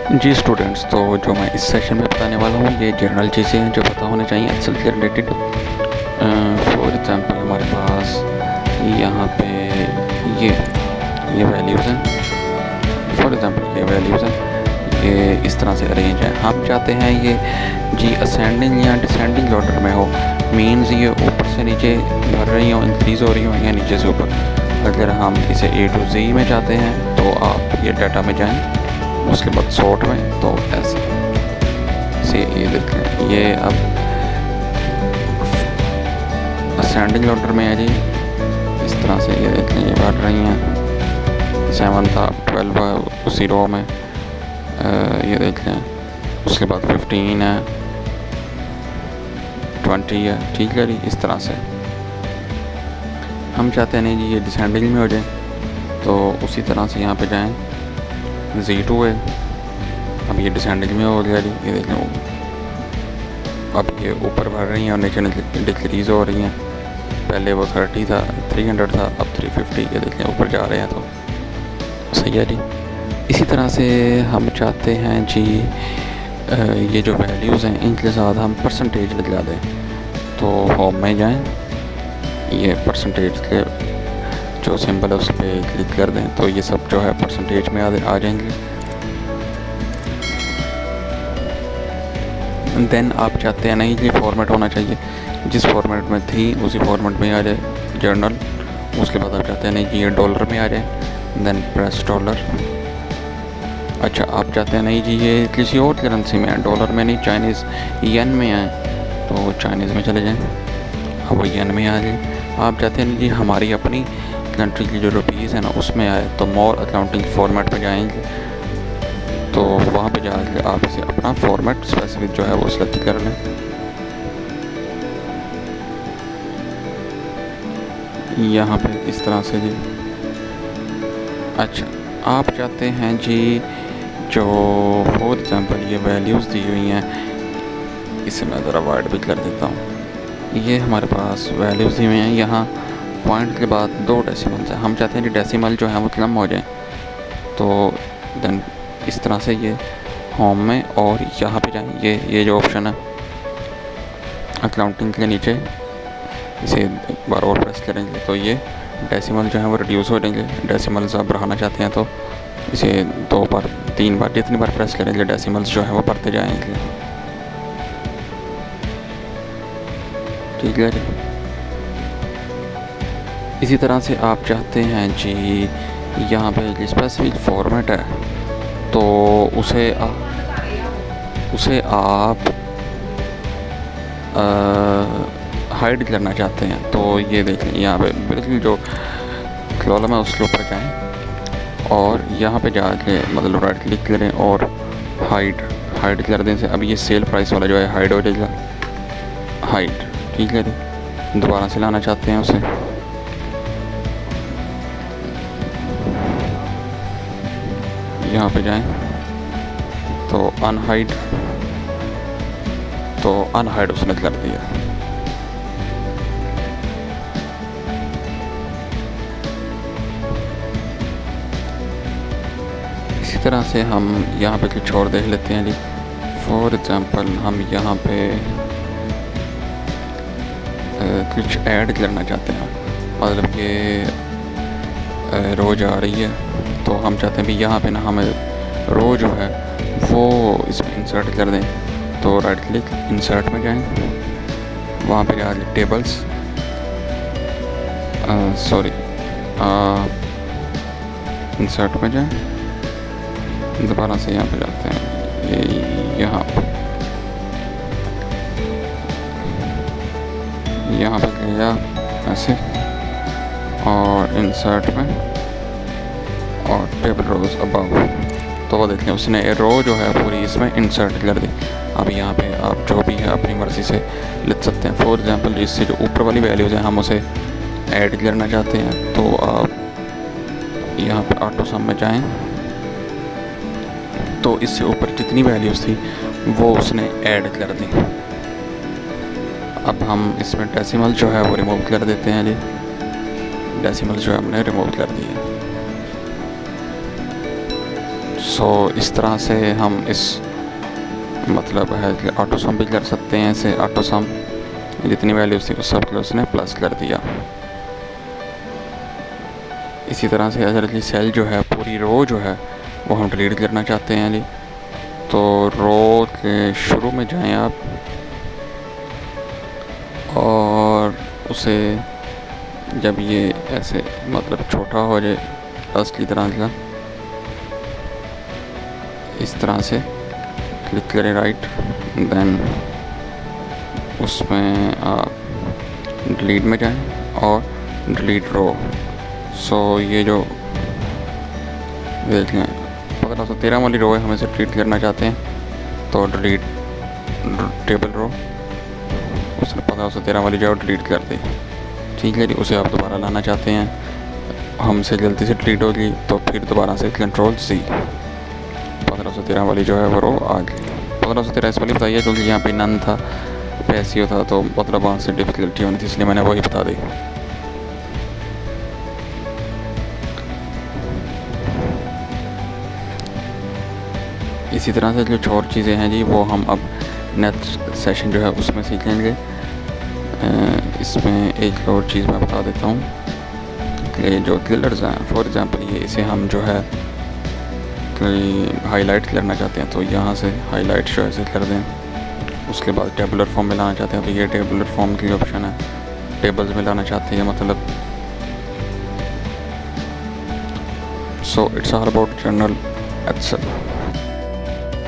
जी students, तो जो मैं इस सेशन में बताने वाला हूँ ये जनरल चीज़ें हैं जो पता होनी चाहिए एक्सेल के रिलेटेड। फॉर एग्जांपल हमारे पास यहाँ पे ये वैल्यूज़ हैं। फॉर एग्जांपल ये वैल्यूज़ हैं, ये इस तरह से अरेंज है। हम चाहते हैं ये जी असेंडिंग या डिसेंडिंग ऑर्डर में हो। मीन्स ये ऊपर से नीचे बढ़ रही हो, इंक्रीज़ हो रही हो, या नीचे से ऊपर। अगर हम इसे A to Z में चाहते हैं तो आप ये डाटा में जाएँ, उसके बाद सॉर्ट में, तो ऐसे से ये देखें, ये अब असेंडिंग ऑर्डर में है जी। इस तरह से ये देखें, ये बढ़ रही हैं। 7 था, 12 है उसी रो में, ये देख लें। उसके बाद 15 है, 20 है, ठीक है जी। इस तरह से हम चाहते हैं नहीं जी ये डिसेंडिंग में हो जाए, तो उसी तरह से यहाँ पे जाएं। Z2 है, अब ये डिसेंडिंग में हो गया जी। ये देख लें, अब ये ऊपर बढ़ रही हैं और नीचे डिक्रीज़ हो रही हैं। पहले वो 30 था, 300 था, अब 350। ये देख लें ऊपर जा रहे हैं, तो सही है जी। इसी तरह से हम चाहते हैं जी ये जो वैल्यूज़ हैं इनके साथ हम परसेंटेज लगा दें। तो होम में जाएं, ये परसेंटेज के जो सिंबल है उस पर क्लिक कर दें, तो ये सब जो है परसेंटेज में आ जाएंगे। देन आप चाहते हैं नहीं ये फॉर्मेट होना चाहिए, जिस फॉर्मेट में थी उसी फॉर्मेट में आ जाए जर्नल। उसके बाद आप चाहते हैं नहीं कि ये डॉलर में आ जाए, देन प्रेस डॉलर। अच्छा, आप चाहते हैं नहीं जी ये किसी और करेंसी में है, डॉलर में नहीं, चाइनीज़ येन में आए, तो चाइनीज़ में चले जाएं। अब वो येन में आ जाए। आप चाहते हैं जी हमारी अपनी कंट्री की जो रुपीज़ है ना उसमें आए, तो मोर अकाउंटिंग फॉर्मेट में जाएंगे, तो वहाँ पे जाके आप इसे अपना फॉर्मेट स्पेसिफिक जो है वो सेलेक्ट कर लें। यहाँ पे इस तरह से जी। अच्छा, आप चाहते हैं जी जो फॉर एग्जांपल ये वैल्यूज़ दी हुई हैं, इसे मैं ज़रा वाइड भी कर देता हूँ। ये हमारे पास वैल्यूज़ दी हुई हैं, यहाँ पॉइंट के बाद 2 डेसिमल्स हैं। हम चाहते हैं कि डेसिमल जो है वो कम हो जाए, तो देन इस तरह से ये होम में और यहाँ पे जाएं। ये जो ऑप्शन है अकाउंटिंग के नीचे, इसे एक बार और प्रेस करेंगे तो ये डेसिमल जो है वो रिड्यूस हो जाएंगे। डेसिमल्स आप बढ़ाना चाहते हैं तो इसे 2 बार 3 बार जितनी बार प्रेस करेंगे डेसिमल्स जो है वो बढ़ते जाएंगे, ठीक है जी। इसी तरह से आप चाहते हैं जी यहाँ पे स्पेसिफिक फॉर्मेट है, तो उसे आप हाइड करना चाहते हैं, तो ये देखें यहाँ पे बिल्कुल जो कॉलम है उसके ऊपर जाएं और यहाँ पे जाके मतलब राइट क्लिक करें और हाइड कर दें से। अब ये सेल प्राइस वाला जो है हाइड हो जाएगा, हाइड, ठीक है जी। दोबारा से लाना चाहते हैं उसे, यहाँ पे जाएं तो अनहाइड, तो अनहाइड उसने कर दिया। इसी तरह से हम यहाँ पे कुछ और देख लेते हैं जी। फॉर एग्जांपल हम यहाँ पे कुछ ऐड करना चाहते हैं, मतलब ये रोज आ रही है, तो हम चाहते हैं भी यहाँ पे ना हमें रो जो है वो इसमें इंसर्ट कर दें। तो राइट क्लिक इंसर्ट में जाएं, वहाँ पे जाके टेबल्स, सॉरी इंसर्ट में जाएं, दोबारा से यहाँ पे जाते हैं, ये यहाँ पे गया ऐसे, और इंसर्ट में और टेबल रोज अबव, तो वो देखें उसने रो जो है पूरी इसमें इंसर्ट कर दी। अब यहाँ पे आप जो भी है अपनी मर्ज़ी से लिख सकते हैं। फॉर एग्जांपल इससे जो ऊपर वाली वैल्यूज़ हैं हम उसे ऐड करना चाहते हैं, तो आप यहाँ पे ऑटो सम में जाएं, तो इससे ऊपर जितनी वैल्यूज़ थी वो उसने ऐड कर दी। अब हम इसमें डेसिमल जो है वो रिमूव कर देते हैं जी। डेसिमल जो है हमने रिमूव कर दिए। सो इस तरह से हम इस मतलब है कि ऑटो सम भी कर सकते हैं। ऐसे ऑटो सम जितनी वैल्यूज थी उस सब के उसने प्लस कर दिया। इसी तरह से अगर जी सेल जो है पूरी रो जो है वो हम डिलीट करना चाहते हैं जी, तो रो के शुरू में जाएं आप और उसे जब ये ऐसे मतलब छोटा हो जाए असली तरह का, इस तरह से क्लिक करें राइट, देन उसमें आप डिलीट में जाएं और डिलीट रो। सो ये जो देख लें 1513 वाली रो है, हम इसे डिलीट करना चाहते हैं, तो डिलीट टेबल रो, उसने 1513 वाली जो डिलीट कर दी। ठीक है जी, उसे आप दोबारा लाना चाहते हैं, हमसे गलती से डिलीट होगी तो फिर दोबारा से कंट्रोल सी 1513 वाली जो है वो रो आ गई। 1513 इस वाली बताइए क्योंकि यहाँ पे नन था, पैसियो था, तो मतलब वहाँ से डिफ़िकल्टी होनी थी, इसलिए मैंने वही बता दी। इसी तरह से जो और चीज़ें हैं जी वो हम अब नेक्स्ट सेशन जो है उसमें सीखेंगे। इसमें एक और चीज़ मैं बता देता हूँ कि जो कलर्स हैं, फॉर एग्ज़ाम्पल ये इसे हम जो है हाईलाइट करना चाहते हैं, तो यहाँ से हाईलाइट जो ऐसे कर दें। उसके बाद टेबुलर फॉर्म में लाना चाहते हैं, तो ये टेबुलर फॉर्म की ऑप्शन है, टेबल्स में लाना चाहते हैं मतलब। So it's all about journal Excel.